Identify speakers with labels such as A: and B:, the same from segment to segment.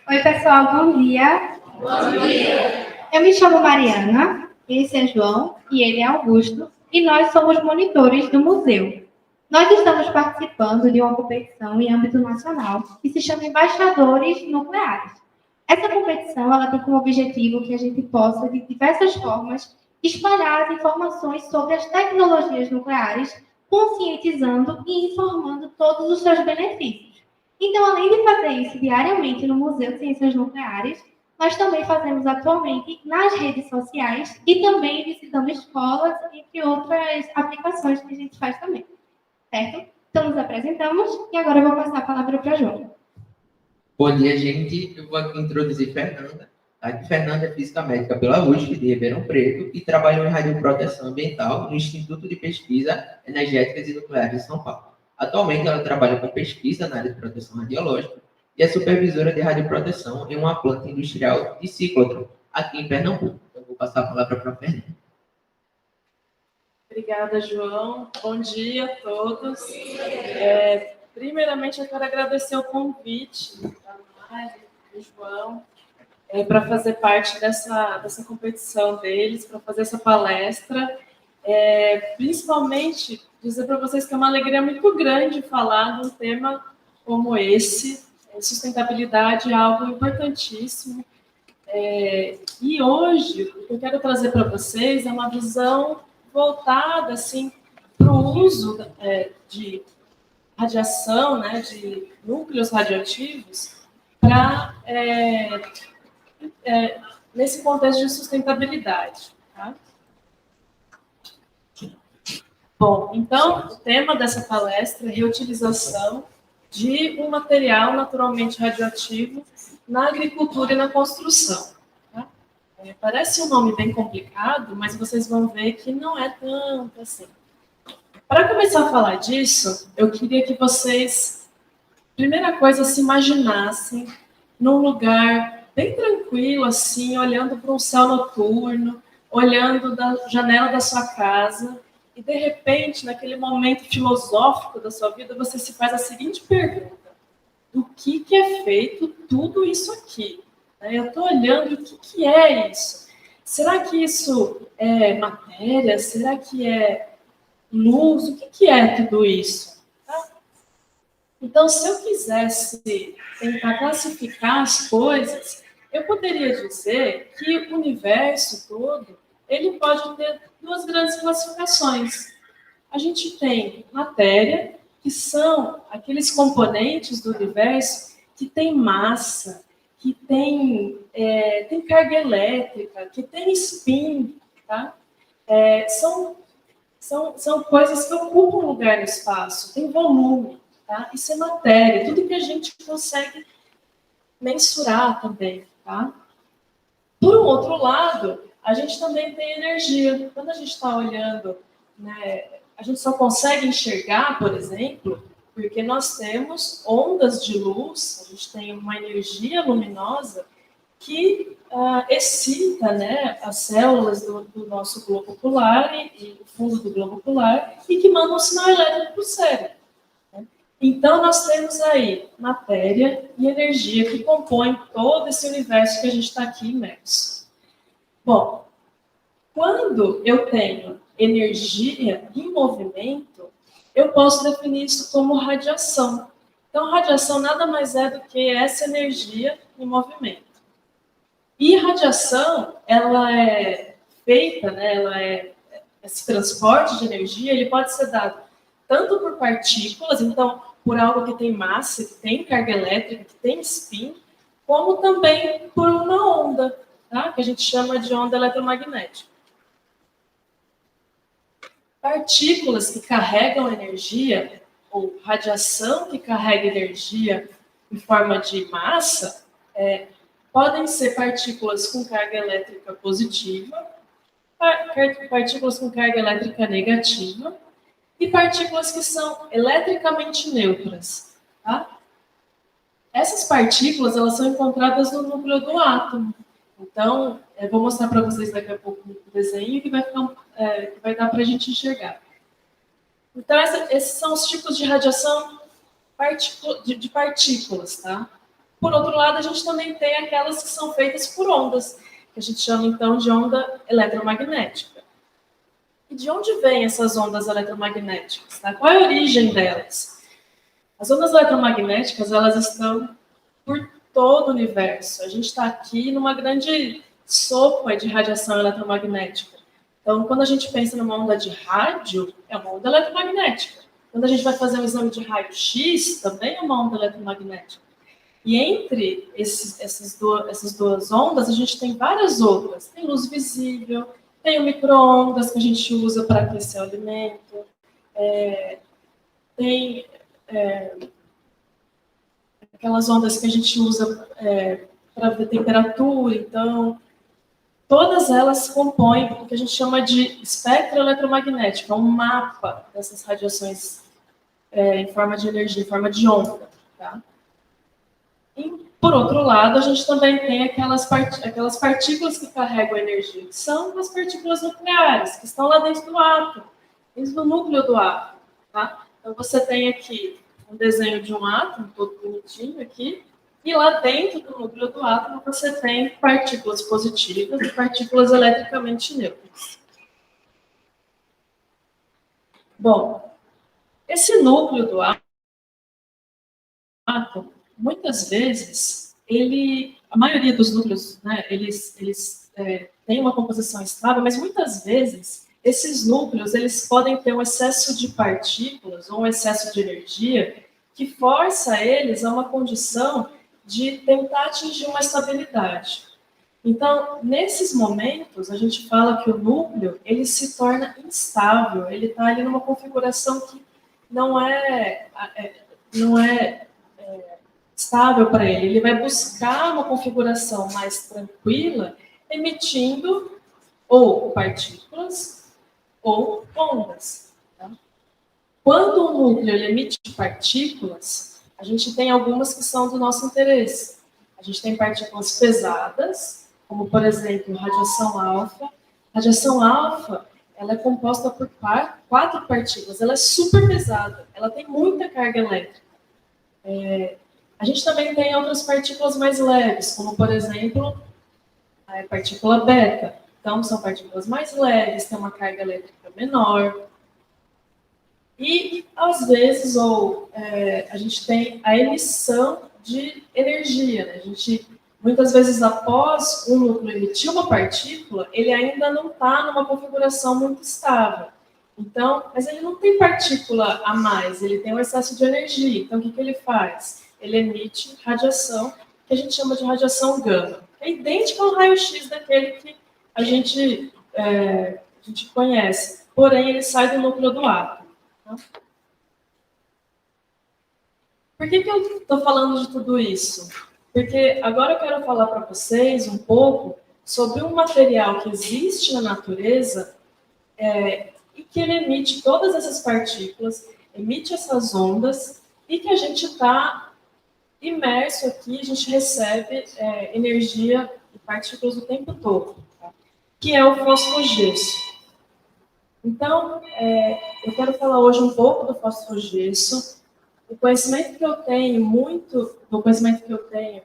A: Oi, pessoal, bom dia. Bom dia. Eu me chamo Mariana, esse é João e ele é Augusto, e nós somos monitores do museu. Nós estamos participando de uma competição em âmbito nacional que se chama Embaixadores Nucleares. Essa competição ela tem como objetivo que a gente possa, de diversas formas, espalhar as informações sobre as tecnologias nucleares, conscientizando e informando todos os seus benefícios. Então, além de fazer isso diariamente no Museu de Ciências Nucleares, nós também fazemos atualmente nas redes sociais e também visitamos escolas, entre outras aplicações que a gente faz também. Certo? Então, nos apresentamos e agora eu vou passar a palavra para João.
B: Bom dia, gente. Eu vou aqui introduzir Fernanda. Fernanda é física médica pela USP de Ribeirão Preto e trabalhou em radioproteção ambiental no Instituto de Pesquisa Energéticas e Nucleares de São Paulo. Atualmente, ela trabalha com pesquisa na área de proteção radiológica e é supervisora de radioproteção em uma planta industrial de ciclotron, aqui em Pernambuco. Então, vou passar a palavra para a Fernanda.
C: Obrigada, João. Bom dia a todos. Primeiramente, eu quero agradecer o convite da Mari e do João para fazer parte dessa competição deles, para fazer essa palestra. Principalmente, dizer para vocês que é uma alegria muito grande falar de um tema como esse. Sustentabilidade é algo importantíssimo. E hoje, o que eu quero trazer para vocês é uma visão voltada assim, para o uso de radiação, né, de núcleos radioativos, nesse contexto de sustentabilidade. Tá? Bom, então, o tema dessa palestra é reutilização de um material naturalmente radioativo na agricultura e na construção. Tá? Parece um nome bem complicado, mas vocês vão ver que não é tanto assim. Para começar a falar disso, eu queria que vocês, primeira coisa, se imaginassem num lugar bem tranquilo, assim, olhando para um céu noturno, olhando da janela da sua casa, e de repente, naquele momento filosófico da sua vida, você se faz a seguinte pergunta: do que é feito tudo isso aqui? Eu estou olhando, o que é isso? Será que isso é matéria? Será que é luz? O que é tudo isso? Tá? Então, se eu quisesse tentar classificar as coisas, eu poderia dizer que o universo todo, ele pode ter duas grandes classificações. A gente tem matéria, que são aqueles componentes do universo que têm massa, que tem carga elétrica, que tem spin, tá? São coisas que ocupam um lugar no espaço, tem volume, tá? Isso é matéria, tudo que a gente consegue mensurar também, tá? Por um outro lado, a gente também tem energia. Quando a gente está olhando, né, a gente só consegue enxergar, por exemplo, porque nós temos ondas de luz, a gente tem uma energia luminosa que excita, né, as células do nosso globo ocular e o fundo do globo ocular e que manda um sinal elétrico para o cérebro. Né? Então, nós temos aí matéria e energia que compõem todo esse universo que a gente está aqui imerso. Bom, quando eu tenho energia em movimento, eu posso definir isso como radiação. Então, radiação nada mais é do que essa energia em movimento. E radiação, ela é feita, né, esse transporte de energia, ele pode ser dado tanto por partículas, então, por algo que tem massa, que tem carga elétrica, que tem spin, como também por uma onda, tá? Que a gente chama de onda eletromagnética. Partículas que carregam energia, ou radiação que carrega energia em forma de massa, podem ser partículas com carga elétrica positiva, partículas com carga elétrica negativa e partículas que são eletricamente neutras. Tá? Essas partículas elas são encontradas no núcleo do átomo. Então, eu vou mostrar para vocês daqui a pouco um desenho que vai dar para a gente enxergar. Então, esses são os tipos de radiação de partículas, tá? Por outro lado, a gente também tem aquelas que são feitas por ondas, que a gente chama, então, de onda eletromagnética. E de onde vêm essas ondas eletromagnéticas? Tá? Qual é a origem delas? As ondas eletromagnéticas, elas estão por todo o universo. A gente está aqui numa grande sopa de radiação eletromagnética. Então, quando a gente pensa numa onda de rádio, é uma onda eletromagnética. Quando a gente vai fazer um exame de raio-x, também é uma onda eletromagnética. E entre essas duas ondas, a gente tem várias outras. Tem luz visível, tem o micro-ondas que a gente usa para aquecer o alimento, tem aquelas ondas que a gente usa para ver temperatura. Então, todas elas compõem o que a gente chama de espectro eletromagnético, é um mapa dessas radiações em forma de energia, em forma de onda. Tá? E, por outro lado, a gente também tem aquelas partículas que carregam energia, que são as partículas nucleares, que estão lá dentro do átomo, dentro do núcleo do átomo. Tá? Então, você tem aqui um desenho de um átomo, todo bonitinho aqui, e lá dentro do núcleo do átomo você tem partículas positivas e partículas eletricamente neutras. Bom, esse núcleo do átomo, muitas vezes, a maioria dos núcleos, né, eles têm uma composição estável, mas muitas vezes esses núcleos eles podem ter um excesso de partículas ou um excesso de energia que força eles a uma condição de tentar atingir uma estabilidade. Então, nesses momentos, a gente fala que o núcleo ele se torna instável, ele está ali numa configuração que não é estável para ele. Ele vai buscar uma configuração mais tranquila, emitindo ou partículas ou ondas. Tá? Quando o núcleo ele emite partículas, a gente tem algumas que são do nosso interesse. A gente tem partículas pesadas, como, por exemplo, radiação alfa. Radiação alfa, ela é composta por 4 partículas. Ela é super pesada. Ela tem muita carga elétrica. A gente também tem outras partículas mais leves, como, por exemplo, a partícula beta. Então, são partículas mais leves, têm uma carga elétrica menor. E, às vezes, a gente tem a emissão de energia. Né? A gente, muitas vezes, após um núcleo emitir uma partícula, ele ainda não está numa configuração muito estável. Então, mas ele não tem partícula a mais, ele tem um excesso de energia. Então, o que ele faz? Ele emite radiação, que a gente chama de radiação gama. É idêntica ao raio-x daquele que a gente conhece. Porém, ele sai do núcleo do átomo. Tá? Por que eu estou falando de tudo isso? Porque agora eu quero falar para vocês um pouco sobre um material que existe na natureza e que ele emite todas essas partículas, emite essas ondas e que a gente está imerso aqui, a gente recebe energia e partículas o tempo todo, tá? Que é o fosfogesso. Então, eu quero falar hoje um pouco do fosfogesso. O conhecimento que eu tenho,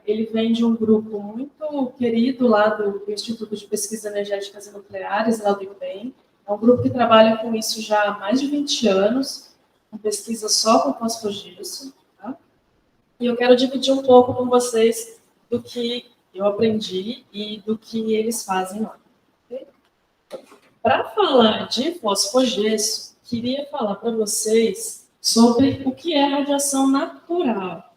C: ele vem de um grupo muito querido lá do Instituto de Pesquisas Energéticas e Nucleares, lá do IPEM. É um grupo que trabalha com isso já há mais de 20 anos, com pesquisa só com fosfogesso. Tá? E eu quero dividir um pouco com vocês do que eu aprendi e do que eles fazem lá. Okay? Para falar de fosfogesso, queria falar para vocês sobre o que é radiação natural.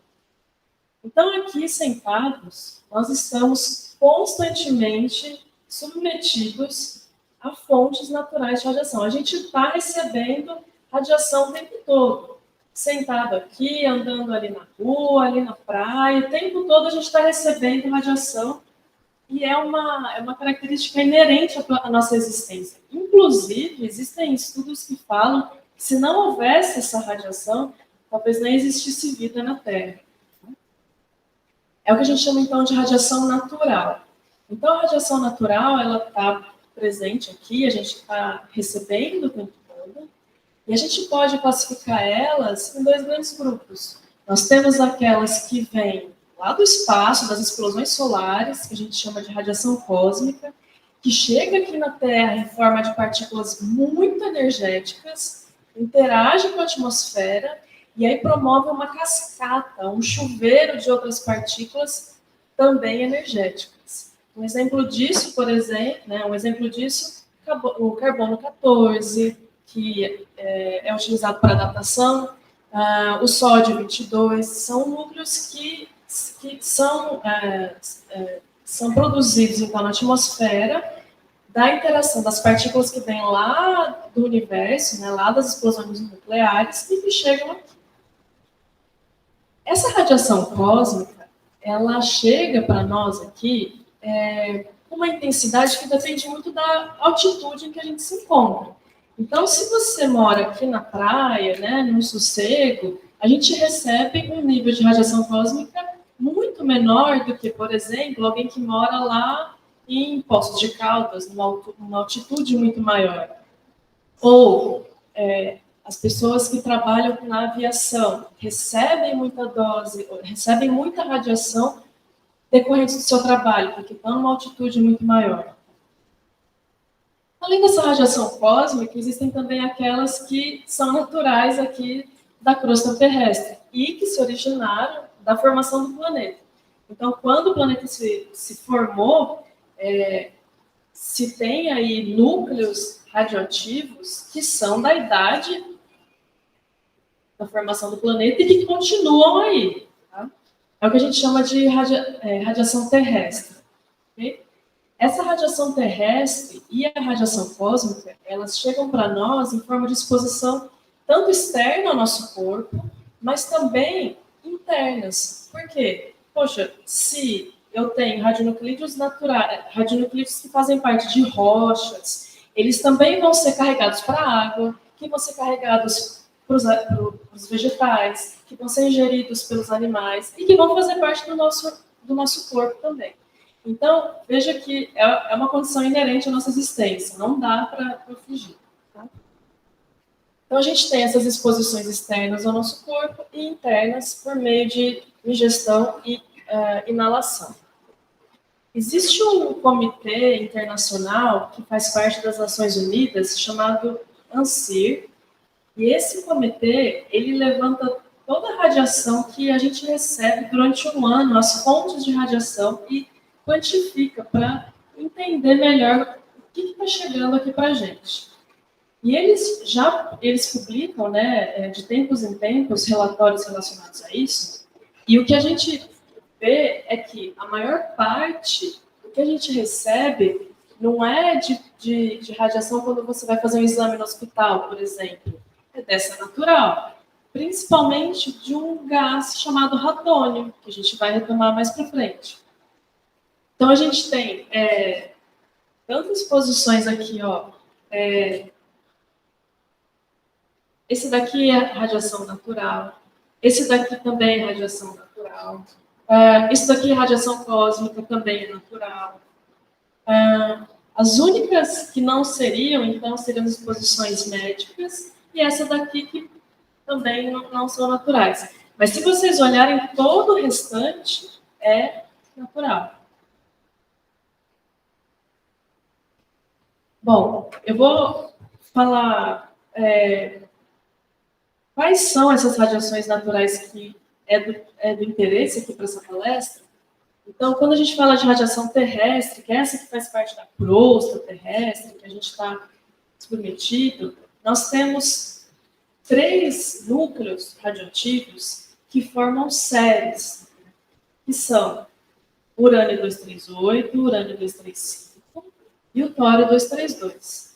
C: Então, aqui sentados, nós estamos constantemente submetidos a fontes naturais de radiação. A gente está recebendo radiação o tempo todo. Sentado aqui, andando ali na rua, ali na praia, o tempo todo a gente está recebendo radiação e é uma característica inerente à nossa existência. Inclusive, existem estudos que falam que se não houvesse essa radiação, talvez nem existisse vida na Terra. É o que a gente chama, então, de radiação natural. Então, a radiação natural, ela está presente aqui, a gente está recebendo o tempo todo, e a gente pode classificar elas em 2 grandes grupos. Nós temos aquelas que vêm lá do espaço, das explosões solares, que a gente chama de radiação cósmica, que chega aqui na Terra em forma de partículas muito energéticas, interage com a atmosfera e aí promove uma cascata, um chuveiro de outras partículas também energéticas. Um exemplo disso, por exemplo, um exemplo disso, o carbono 14, que é utilizado para datação, o sódio 22, são núcleos que são produzidos então na atmosfera da interação das partículas que vêm lá do universo, lá das explosões nucleares e que chegam aqui. Essa radiação cósmica, ela chega para nós aqui com uma intensidade que depende muito da altitude em que a gente se encontra. Então, se você mora aqui na praia, num sossego, a gente recebe um nível de radiação cósmica muito menor do que, por exemplo, alguém que mora lá em Poços de Caldas, numa altitude muito maior. Ou as pessoas que trabalham na aviação recebem muita dose, recebem muita radiação decorrente do seu trabalho, porque estão numa altitude muito maior. Além dessa radiação cósmica, existem também aquelas que são naturais aqui da crosta terrestre e que se originaram da formação do planeta. Então, quando o planeta se formou, se tem aí núcleos radioativos que são da idade da formação do planeta e que continuam aí. Tá? É o que a gente chama de radiação terrestre. Okay? Essa radiação terrestre e a radiação cósmica, elas chegam para nós em forma de exposição tanto externa ao nosso corpo, mas também internas. Por quê? Poxa, se eu tenho radionuclídeos naturais, radionuclídeos que fazem parte de rochas, eles também vão ser carregados para a água, que vão ser carregados para os vegetais, que vão ser ingeridos pelos animais e que vão fazer parte do nosso corpo também. Então, veja que é uma condição inerente à nossa existência, não dá para fugir. Tá? Então, a gente tem essas exposições externas ao nosso corpo e internas por meio de ingestão e inalação. Existe um comitê internacional que faz parte das Nações Unidas, chamado ANSIR, e esse comitê, ele levanta toda a radiação que a gente recebe durante um ano, as fontes de radiação, e quantifica para entender melhor o que está chegando aqui para a gente. E eles publicam, de tempos em tempos, relatórios relacionados a isso, e o que a gente vê é que a maior parte do que a gente recebe não é de radiação quando você vai fazer um exame no hospital, por exemplo, é dessa natural, principalmente de um gás chamado radônio, que a gente vai retomar mais para frente. Então, a gente tem tantas exposições aqui, esse daqui é radiação natural, esse daqui também é radiação natural, esse daqui é radiação cósmica, também é natural. As únicas que não seriam, então, seriam exposições médicas, e essa daqui que também não são naturais. Mas se vocês olharem, todo o restante é natural. Bom, eu vou falar quais são essas radiações naturais que é do interesse aqui para essa palestra. Então, quando a gente fala de radiação terrestre, que é essa que faz parte da crosta terrestre, que a gente está submetido, nós temos 3 núcleos radioativos que formam séries, que são o urânio 238, o urânio 235 e o tório 232.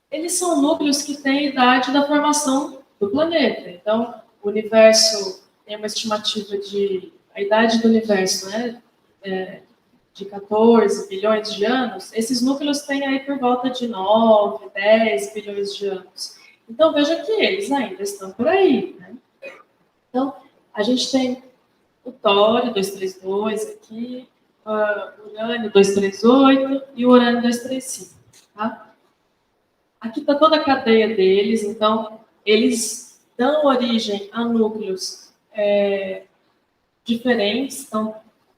C: Eles são núcleos que têm a idade da formação do planeta. Então, o universo tem uma estimativa a idade do universo, de 14 bilhões de anos. Esses núcleos têm aí por volta de 9, 10 bilhões de anos. Então, veja que eles ainda estão por aí. Então, a gente tem o tório 232 aqui, o urânio 238 e o urânio 235. Tá? Aqui está toda a cadeia deles, então, eles dão origem a núcleos diferentes, então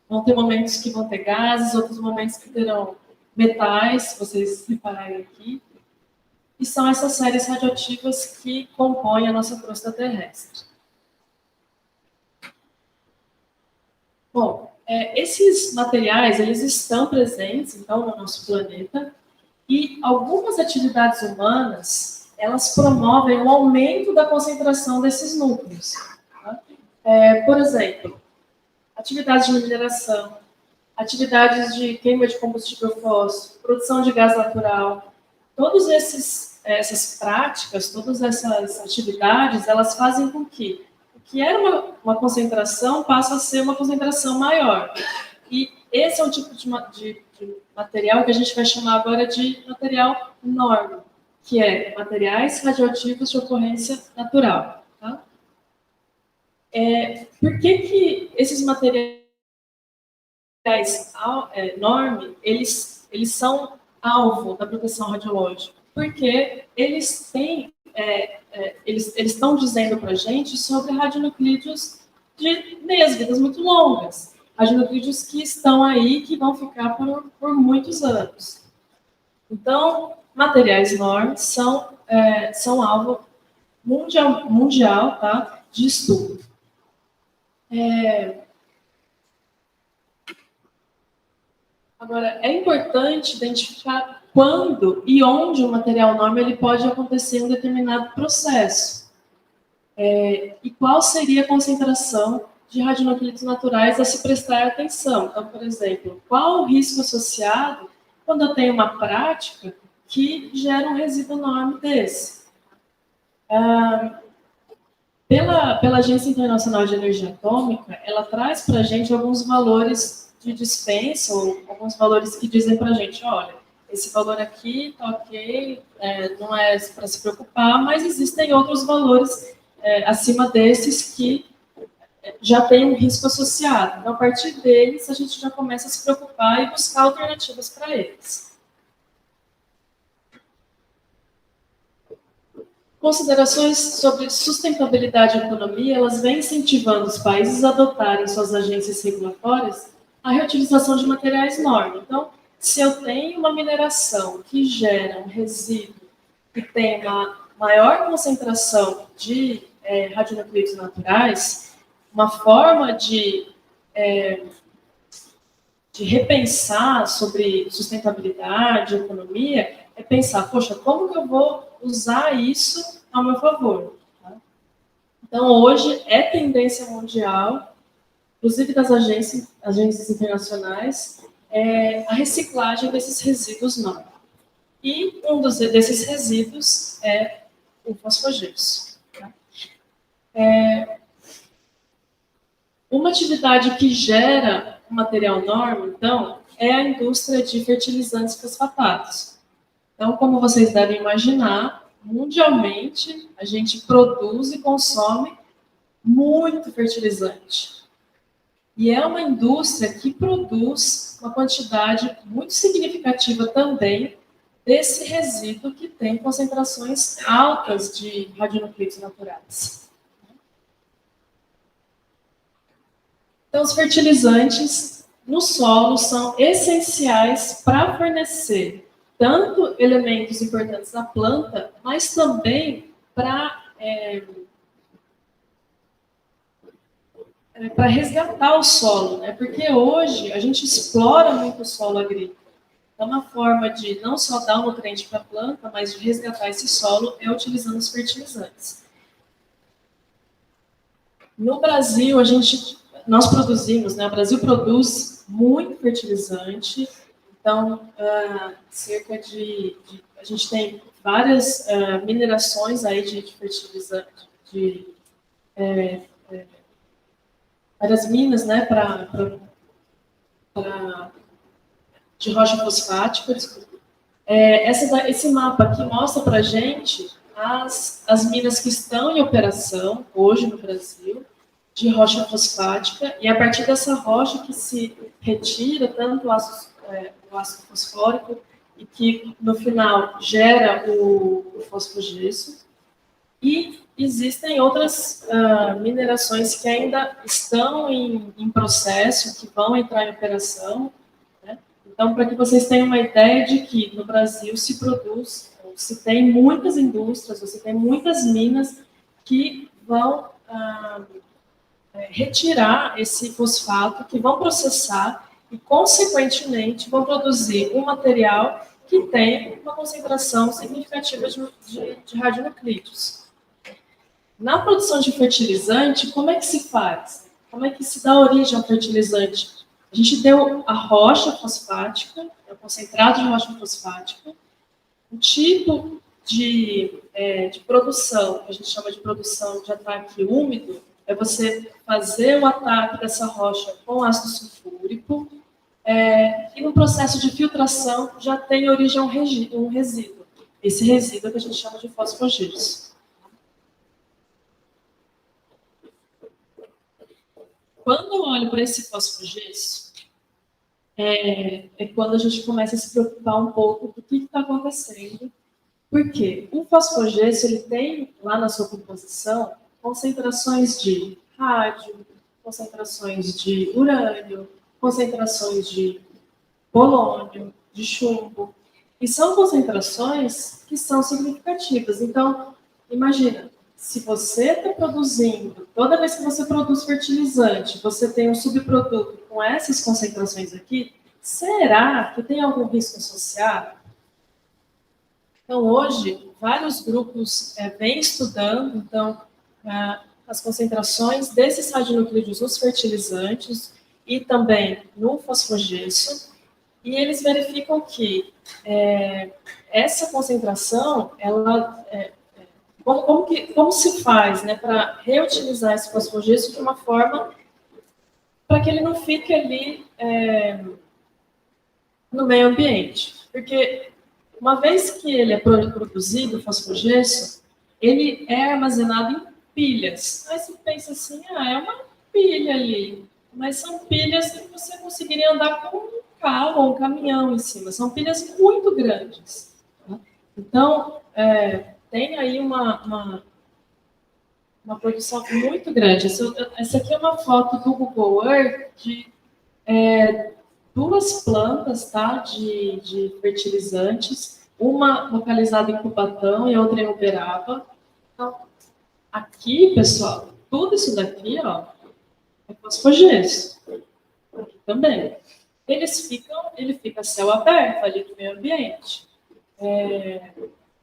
C: vão ter momentos que vão ter gases, outros momentos que terão metais, se vocês repararem aqui, e são essas séries radioativas que compõem a nossa crosta terrestre. Bom, esses materiais, eles estão presentes, então, no nosso planeta, e algumas atividades humanas, elas promovem o aumento da concentração desses núcleos. Tá? Por exemplo, atividades de mineração, atividades de queima de combustível fóssil, produção de gás natural, todas essas práticas, todas essas atividades, elas fazem com que o que era uma concentração passe a ser uma concentração maior. E esse é um tipo de material que a gente vai chamar agora de material norme, que é materiais radioativos de ocorrência natural. Tá? Por que esses materiais norme, eles são alvo da proteção radiológica? Porque eles têm, eles estão dizendo para a gente sobre radionuclídeos de meias-vidas muito longas. Radionuclídeos que estão aí, que vão ficar por muitos anos. Então, materiais normes são alvo mundial, tá, de estudo. Agora, é importante identificar quando e onde o material norme ele pode acontecer em um determinado processo. E qual seria a concentração de radionuclídeos naturais a se prestar atenção. Então, por exemplo, qual o risco associado quando eu tenho uma prática que gera um resíduo norme desse? Pela Agência Internacional de Energia Atômica, ela traz para a gente alguns valores de dispensa, ou alguns valores que dizem para a gente, olha, esse valor aqui está ok, não é para se preocupar, mas existem outros valores acima desses que já tem um risco associado. Então, a partir deles, a gente já começa a se preocupar e buscar alternativas para eles. Considerações sobre sustentabilidade e economia, elas vêm incentivando os países a adotarem suas agências regulatórias a reutilização de materiais norme. Então, se eu tenho uma mineração que gera um resíduo que tem uma maior concentração de radionuclídeos naturais, uma forma de repensar sobre sustentabilidade, economia, é pensar, poxa, como que eu vou usar isso ao meu favor? Tá? Então, hoje é tendência mundial, inclusive das agências internacionais, a reciclagem desses resíduos não. E um desses resíduos é o fosfogesso. Tá? Uma atividade que gera um material norme, então, é a indústria de fertilizantes fosfatados. Então, como vocês devem imaginar, mundialmente, a gente produz e consome muito fertilizante. E é uma indústria que produz uma quantidade muito significativa também desse resíduo que tem concentrações altas de radionuclídeos naturais. Então, os fertilizantes no solo são essenciais para fornecer tanto elementos importantes da planta, mas também para resgatar o solo, né? Porque hoje a gente explora muito o solo agrícola. Então, uma forma de não só dar o nutriente para a planta, mas de resgatar esse solo é utilizando os fertilizantes. No Brasil, nós produzimos, né? O Brasil produz muito fertilizante. Então, a gente tem várias minerações aí de fertilizante, várias minas, né, de rocha fosfática. Esse mapa aqui mostra para a gente as minas que estão em operação hoje no Brasil, de rocha fosfática, e a partir dessa rocha que se retira tanto o ácido fosfórico e que no final gera o fosfogesso. E existem outras minerações que ainda estão em processo, que vão entrar em operação, né? Então, para que vocês tenham uma ideia de que no Brasil se produz, se tem muitas indústrias, você tem muitas minas que vão retirar esse fosfato, que vão processar e, consequentemente, vão produzir um material que tem uma concentração significativa de radionuclídeos. Na produção de fertilizante, como é que se faz? Como é que se dá origem ao fertilizante? A gente deu a rocha fosfática, o concentrado de rocha fosfática, um tipo de produção, que a gente chama de produção de ataque úmido, é você fazer o ataque dessa rocha com ácido sulfúrico, e no processo de filtração já tem origem um resíduo. Esse resíduo é que a gente chama de fosfogesso. Quando eu olho para esse fosfogesso, é quando a gente começa a se preocupar um pouco do que está acontecendo. Por quê? O fosfogesso ele tem lá na sua composição concentrações de rádio, concentrações de urânio, concentrações de polônio, de chumbo. E são concentrações que são significativas. Então, imagina, se você está produzindo, toda vez que você produz fertilizante, você tem um subproduto com essas concentrações aqui, será que tem algum risco associado? Então, hoje, vários grupos vêm estudando, então, as concentrações desses radionuclídeos nos fertilizantes e também no fosfogesso, e eles verificam que essa concentração, ela, como se faz, né, para reutilizar esse fosfogesso de uma forma para que ele não fique ali no meio ambiente. Porque uma vez que ele é produzido, o fosfogesso, ele é armazenado em pilhas. Aí você pensa assim, é uma pilha ali. Mas são pilhas que você conseguiria andar com um carro ou um caminhão em cima. São pilhas muito grandes. Tá? Então, tem aí uma produção muito grande. Essa aqui é uma foto do Google Earth de duas plantas, tá, de fertilizantes, uma localizada em Cubatão e outra em Uberaba. Então, aqui, pessoal, tudo isso daqui, ó, é fosfogesso. Aqui também. Ele fica a céu aberto ali no meio ambiente.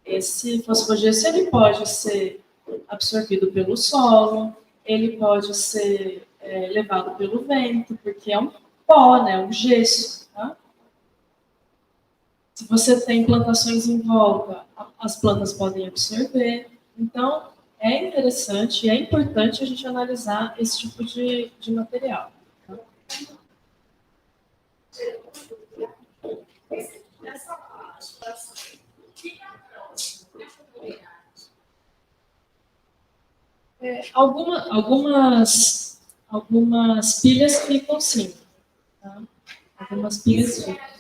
C: Esse fosfogesso ele pode ser absorvido pelo solo, ele pode ser levado pelo vento, porque é um pó, né, um gesso. Tá? Se você tem plantações em volta, as plantas podem absorver. Então, é interessante e é importante a gente analisar esse tipo de material. Tá? Algumas pilhas ficam sim. Tá? Algumas pilhas ficam.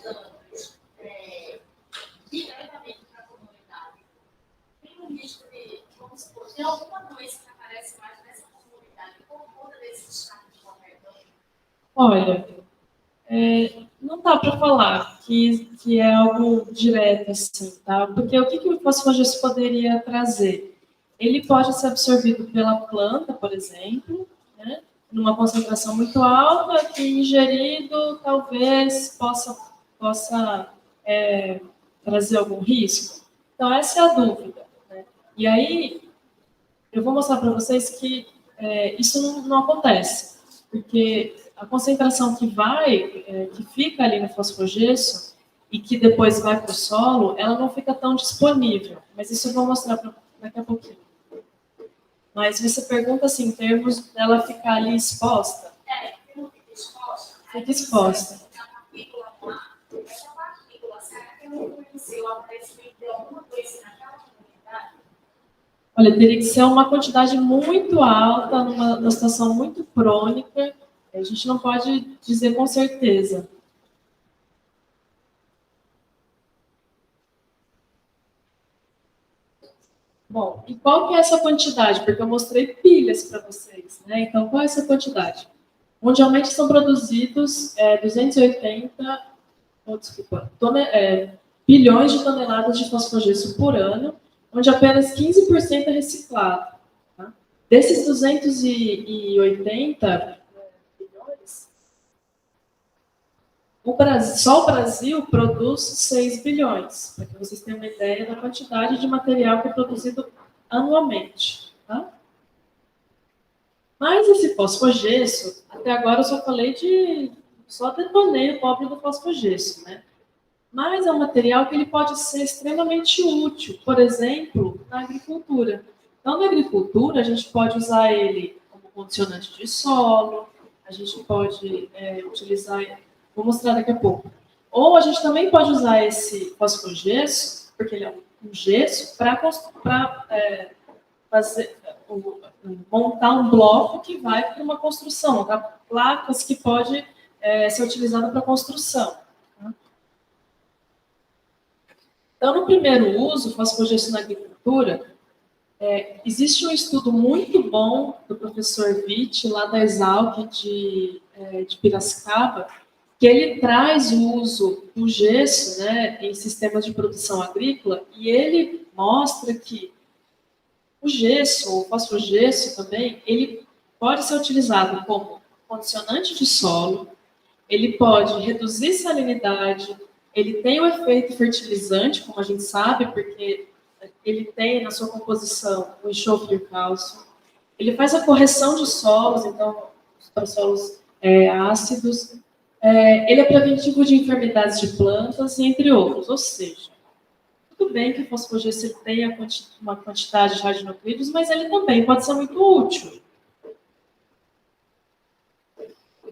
D: Tem alguma doença que aparece mais nessa comunidade por conta desse estado de governo?
C: Olha, não dá para falar que é algo direto assim, tá? Porque o que o fosfogesso poderia trazer? Ele pode ser absorvido pela planta, por exemplo, né? Numa concentração muito alta, que ingerido talvez possa trazer algum risco. Então, essa é a dúvida. Né? E aí, eu vou mostrar para vocês que isso não acontece, porque a concentração que fica ali no fosfogesso e que depois vai para o solo, ela não fica tão disponível. Mas isso eu vou mostrar daqui a pouquinho. Mas você pergunta assim, em termos dela ficar ali exposta?
D: Não fica exposta.
C: Fica exposta.
D: Essa partícula, será que não conheceu o aparecimento de alguma coisa naquela comunidade?
C: Olha, teria que ser uma quantidade muito alta, numa situação muito crônica. A gente não pode dizer com certeza. Bom, E qual que é essa quantidade? Porque eu mostrei pilhas para vocês, né? Então, qual é essa quantidade? Mundialmente são produzidos 280, bilhões de toneladas de fosfogesso por ano, onde apenas 15% é reciclado. Tá? Desses 280 bilhões, só o Brasil produz 6 bilhões, para que vocês tenham uma ideia da quantidade de material que é produzido anualmente. Tá? Mas esse fosfogesso, até agora eu só detonei o pobre do fosfogesso, né? Mas é um material que ele pode ser extremamente útil, por exemplo, na agricultura. Então, na agricultura, a gente pode usar ele como condicionante de solo, a gente pode utilizar, vou mostrar daqui a pouco. Ou a gente também pode usar esse fosfogesso, porque ele é um gesso, para montar um bloco que vai para uma construção, para placas que pode ser utilizada para construção. Então, no primeiro uso, o fosfogesso na agricultura, existe um estudo muito bom do professor Witt, lá da Exalc de Piracicaba, que ele traz o uso do gesso, né, em sistemas de produção agrícola, e ele mostra que o gesso, o fosfogesso também, ele pode ser utilizado como condicionante de solo, ele pode reduzir salinidade, ele tem o efeito fertilizante, como a gente sabe, porque ele tem na sua composição o enxofre e o cálcio. Ele faz a correção de solos, então, para solos ácidos. Ele é preventivo de enfermidades de plantas, entre outros. Ou seja, tudo bem que o fosfogesso tenha uma quantidade de radionucleidos, mas ele também pode ser muito útil.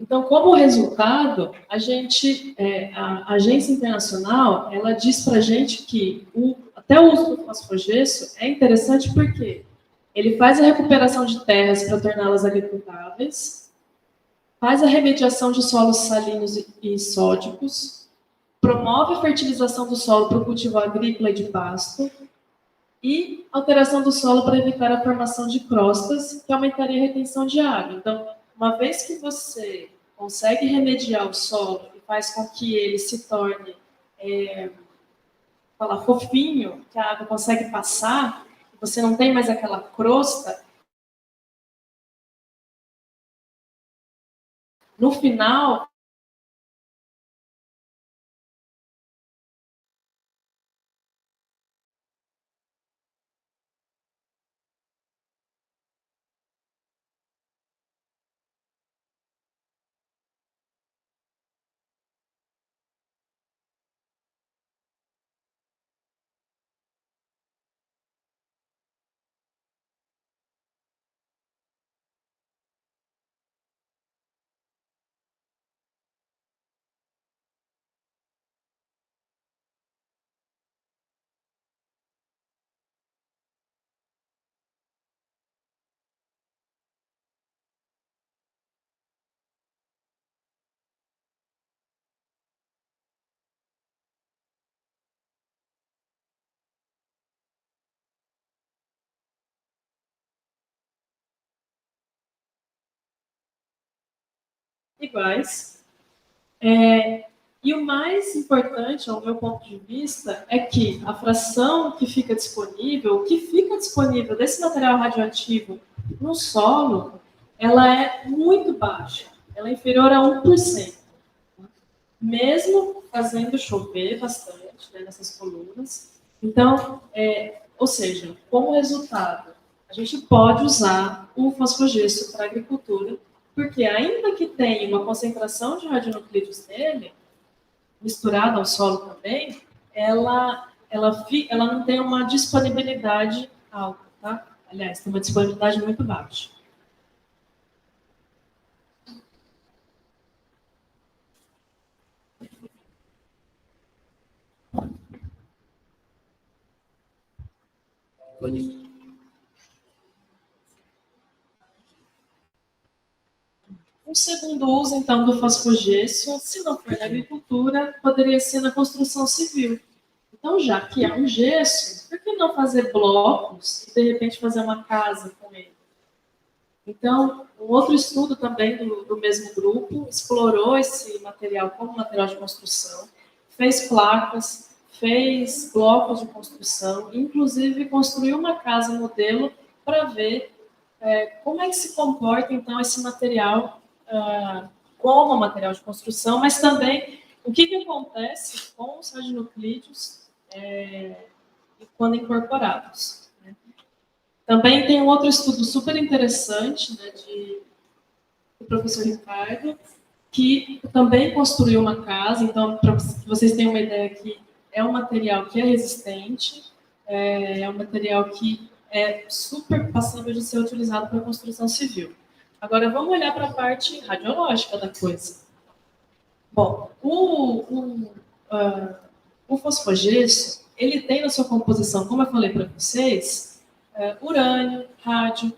C: Então, como resultado, a Agência Internacional, ela diz para a gente que até o uso do fosfogesso é interessante porque ele faz a recuperação de terras para torná-las agricultáveis, faz a remediação de solos salinos e sódicos, promove a fertilização do solo para o cultivo agrícola e de pasto, e alteração do solo para evitar a formação de crostas, que aumentaria a retenção de água. Então, uma vez que você consegue remediar o solo e faz com que ele se torne fofinho, que a água consegue passar, você não tem mais aquela crosta, no final, iguais. E o mais importante, ao meu ponto de vista, é que a fração que fica disponível, desse material radioativo no solo, ela é muito baixa. Ela é inferior a 1%. Mesmo fazendo chover bastante, né, nessas colunas. Então, ou seja, como resultado, a gente pode usar o fosfogesso para a agricultura, porque ainda que tenha uma concentração de radionucleidos nele, misturada ao solo também, ela não tem uma disponibilidade alta, tá? Aliás, tem uma disponibilidade muito baixa. Um segundo uso, então, do fosfogesso, se não for na agricultura, poderia ser na construção civil. Então, já que é um gesso, por que não fazer blocos e, de repente, fazer uma casa com ele? Então, um outro estudo também do mesmo grupo explorou esse material como material de construção, fez placas, fez blocos de construção, inclusive construiu uma casa modelo para ver como é que se comporta, então, esse material como material de construção, mas também o que acontece com os radionuclídeos quando incorporados. Né? Também tem um outro estudo super interessante, né, do professor Ricardo, que também construiu uma casa. Então, para vocês terem uma ideia aqui, é um material que é resistente, é um material que é super passível de ser utilizado para construção civil. Agora, vamos olhar para a parte radiológica da coisa. Bom, o fosfogesso, ele tem na sua composição, como eu falei para vocês, urânio, rádio,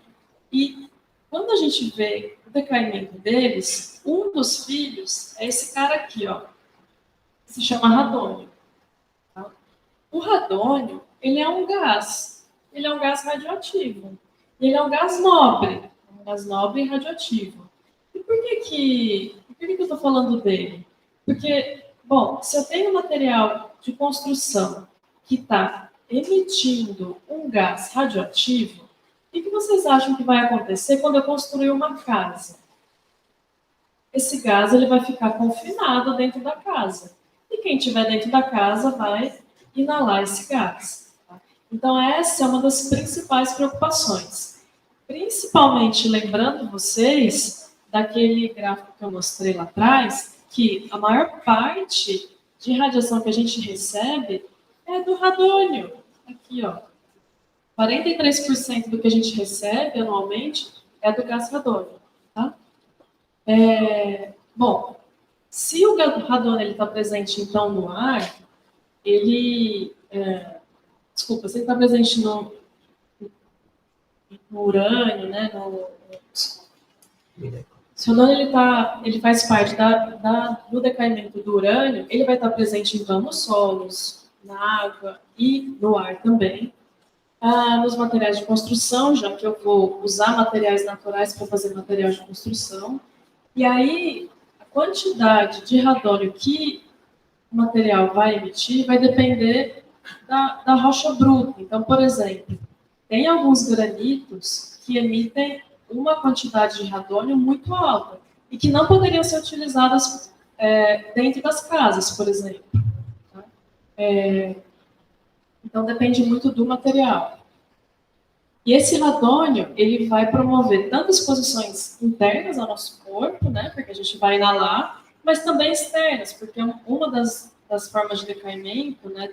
C: e quando a gente vê o decaimento deles, um dos filhos é esse cara aqui, ó, que se chama radônio. Tá? O radônio, ele é um gás radioativo, ele é um gás nobre e radioativo. E por que eu estou falando dele? Porque, bom, se eu tenho um material de construção que está emitindo um gás radioativo, o que vocês acham que vai acontecer quando eu construir uma casa? Esse gás ele vai ficar confinado dentro da casa. E quem estiver dentro da casa vai inalar esse gás. Tá? Então, essa é uma das principais preocupações. Principalmente lembrando vocês daquele gráfico que eu mostrei lá atrás, que a maior parte de radiação que a gente recebe é do radônio. Aqui, ó. 43% do que a gente recebe anualmente é do gás radônio. Tá? Bom, se o radônio está presente, então, no ar, ele... se ele está presente no urânio, né, se o urânio ele faz parte do decaimento do urânio, ele vai estar presente, então, nos solos, na água e no ar também. Nos materiais de construção, já que eu vou usar materiais naturais para fazer material de construção. E aí, a quantidade de radônio que o material vai emitir vai depender da rocha bruta. Então, por exemplo, tem alguns granitos que emitem uma quantidade de radônio muito alta e que não poderiam ser utilizadas dentro das casas, por exemplo. Tá? Então, depende muito do material. E esse radônio, ele vai promover tanto exposições internas ao nosso corpo, né, porque a gente vai inalar, mas também externas, porque uma das formas de decaimento, né,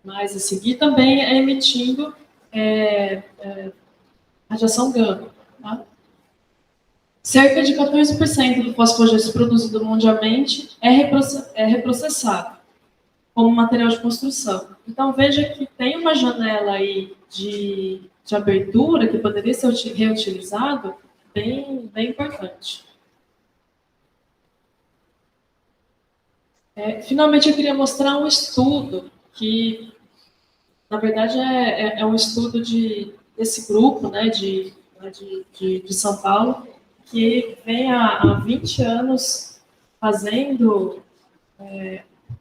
C: mais a seguir, também é emitindo radiação gama. Tá? Cerca de 14% do fosfogesso produzido mundialmente é reprocessado como material de construção. Então, veja que tem uma janela aí de abertura que poderia ser reutilizado bem importante. Finalmente, eu queria mostrar um estudo que, na verdade, é um estudo desse grupo, né, de São Paulo, que vem há 20 anos fazendo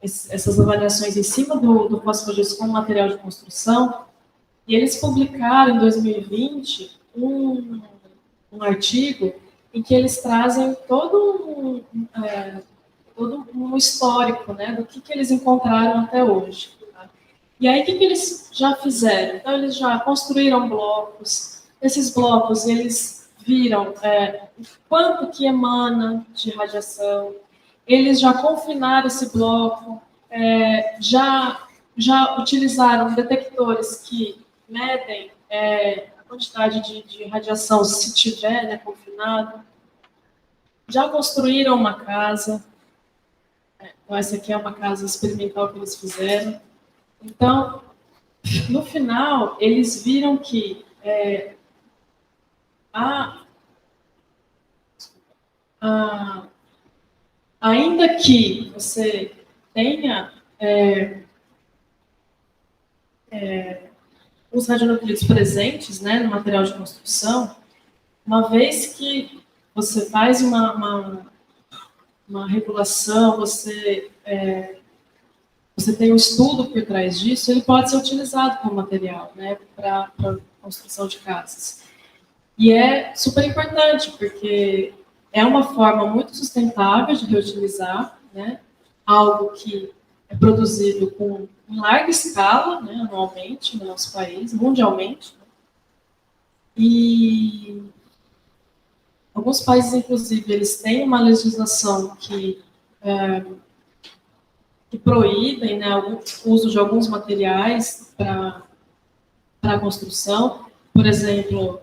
C: essas avaliações em cima do fosfogesso como material de construção, e eles publicaram em 2020 um artigo em que eles trazem todo um histórico, né, do que eles encontraram até hoje. Tá? E aí, o que eles já fizeram? Então, eles já construíram blocos, esses blocos, eles viram quanto que emana de radiação, eles já confinaram esse bloco, já utilizaram detectores que medem a quantidade de radiação se tiver, né, confinado, já construíram uma casa. Então, essa aqui é uma casa experimental que eles fizeram. Então, no final, eles viram que ainda que você tenha os radionuclídeos presentes, né, no material de construção, uma vez que você faz uma regulação, você tem um estudo por trás disso, ele pode ser utilizado como material, né, para construção de casas. E é super importante, porque é uma forma muito sustentável de reutilizar, né, algo que é produzido em larga escala, né, anualmente no nosso país, mundialmente. E alguns países, inclusive, eles têm uma legislação que proíbem, né, o uso de alguns materiais para a construção. Por exemplo,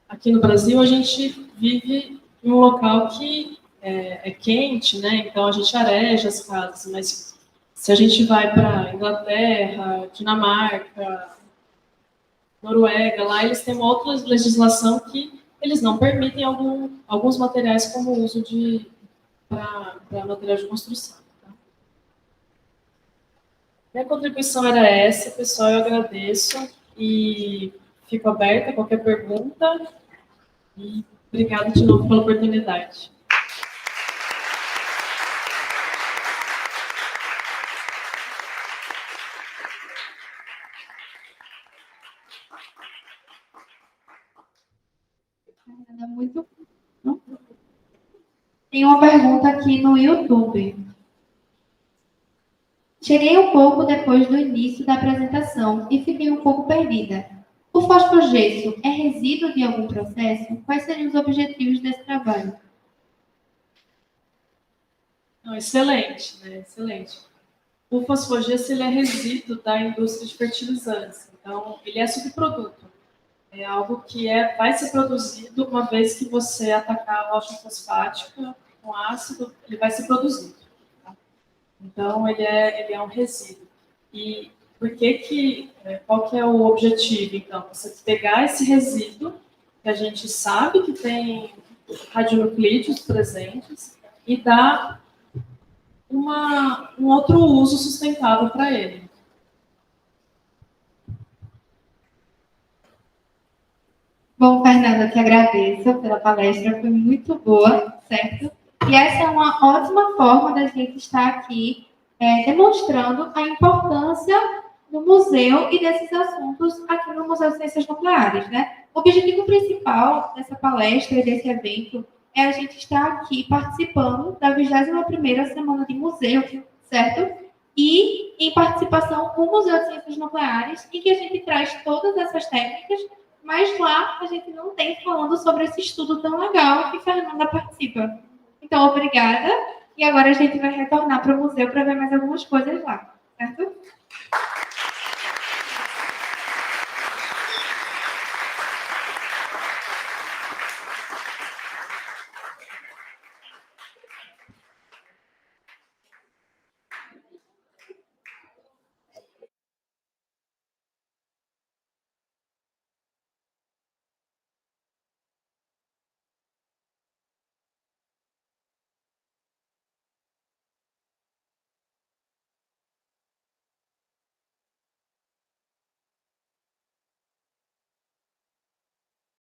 C: aqui no Brasil, a gente vive em um local que é quente, né? Então a gente areja as casas, mas se a gente vai para Inglaterra, Dinamarca, Noruega, lá eles têm uma outra legislação que eles não permitem alguns materiais como uso para material de construção. Tá? Minha contribuição era essa, pessoal, eu agradeço e fico aberta a qualquer pergunta e obrigada de novo pela oportunidade.
A: Muito. Tem uma pergunta aqui no YouTube. Cheguei um pouco depois do início da apresentação e fiquei um pouco perdida. O fosfogesso é resíduo de algum processo? Quais seriam os objetivos desse trabalho?
C: Não, excelente, né? Excelente. O fosfogesso ele é resíduo da indústria de fertilizantes, então ele é subproduto. É algo que vai ser produzido uma vez que você atacar a rocha fosfática com ácido, ele vai ser produzido. Tá? Então, ele é um resíduo. E qual que é o objetivo, então? Você pegar esse resíduo, que a gente sabe que tem radionuclídeos presentes, e dar um outro uso sustentável para ele.
A: Bom, Fernanda, eu te agradeço pela palestra, foi muito boa, certo? E essa é uma ótima forma da gente estar aqui demonstrando a importância do museu e desses assuntos aqui no Museu de Ciências Nucleares, né? O objetivo principal dessa palestra e desse evento é a gente estar aqui participando da 21ª Semana de Museu, certo? E em participação com o Museu de Ciências Nucleares, em que a gente traz todas essas técnicas, mas lá a gente não tem falando sobre esse estudo tão legal que Fernanda participa. Então, obrigada. E agora a gente vai retornar para o museu para ver mais algumas coisas lá, certo?